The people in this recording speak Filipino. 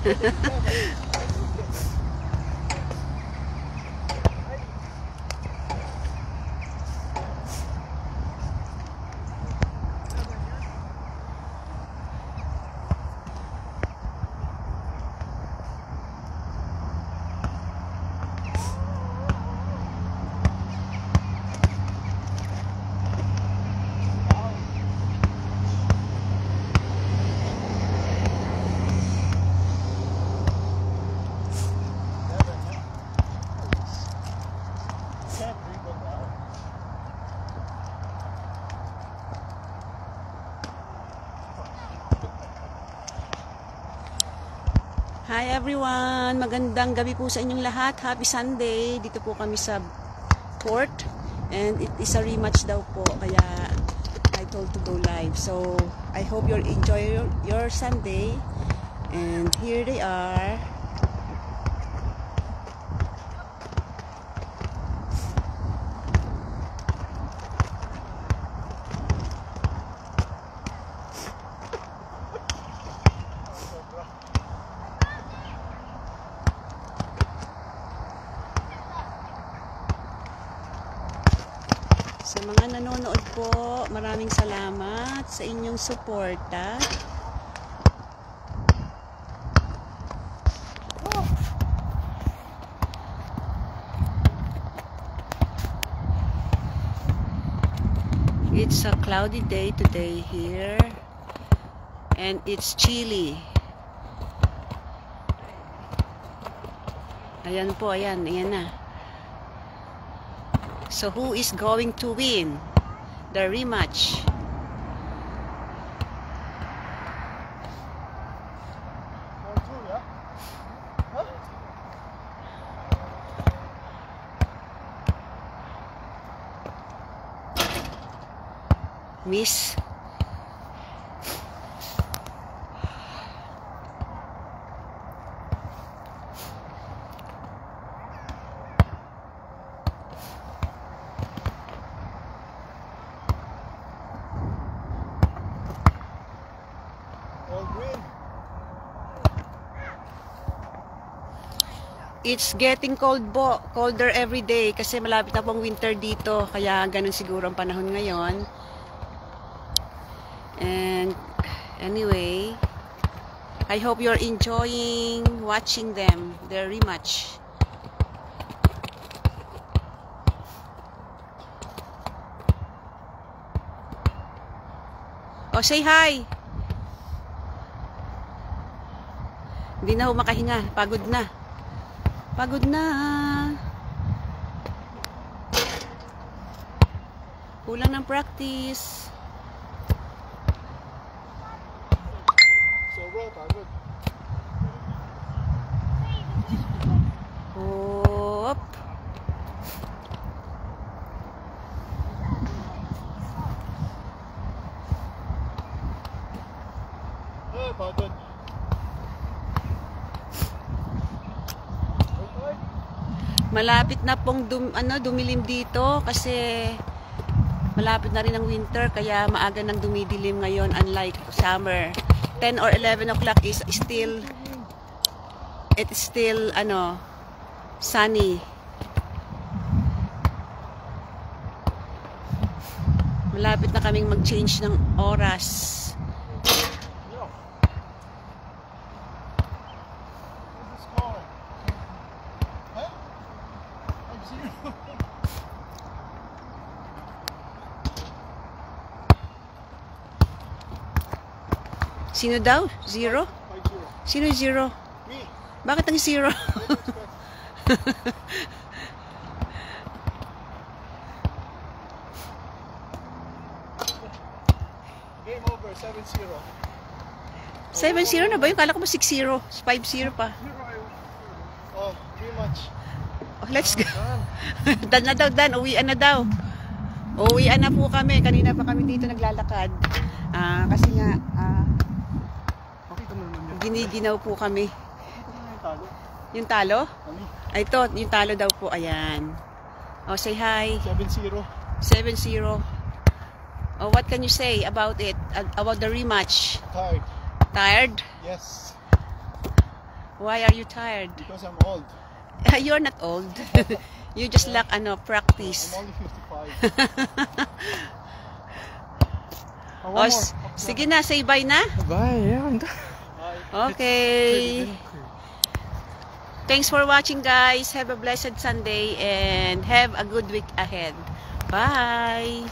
Hi everyone! Magandang gabi po sa inyong lahat. Happy Sunday! Dito po kami sa port and it is a rematch daw po kaya I told to go live. So I hope you enjoy your Sunday and here they are. Sa mga nanonood po, maraming salamat sa inyong suporta. It's a cloudy day today here and it's chilly. Ayan po, ayan na. So who is going to win the rematch? Miss. It's getting colder every day kasi malapit na pong winter dito. Kaya ganun siguro ang panahon ngayon. And anyway, I hope you're enjoying watching them very much. Oh, say hi! Hindi na ako makahinga. Pagod na. Pagod na. Kulang ng practice. Sobra, pagod. Hop. Pagod. Malapit na pong dumilim dito kasi malapit na rin ang winter kaya maaga nang dumidilim ngayon unlike summer. 10 or 11 o'clock is still sunny. Malapit na kaming mag-change ng oras. Sino daw? Zero? Sino zero? Me. Bakit ang zero? Game over, 7-0. 7-0 na ba yun? Kala ko ba 6-0? 5-0 pa. Oh, rematch. Oh, let's go. Dan na daw, Dan. Uwian na daw. Uwian na po kami. Kanina pa kami dito naglalakad. Kasi nga, giniginaw po kami. Yung talo? Ay, ito, yung talo daw po. Ayan. Oh, say hi. 7-0. 7-0. Oh, what can you say about it? About the rematch? Tired. Tired? Yes. Why are you tired? Because I'm old. You're not old. You just lack practice. I'm only 55. Oh, sige na, say bye na. Bye. Yeah, I'm done. Okay. Thanks for watching, guys. Have a blessed Sunday and have a good week ahead. Bye.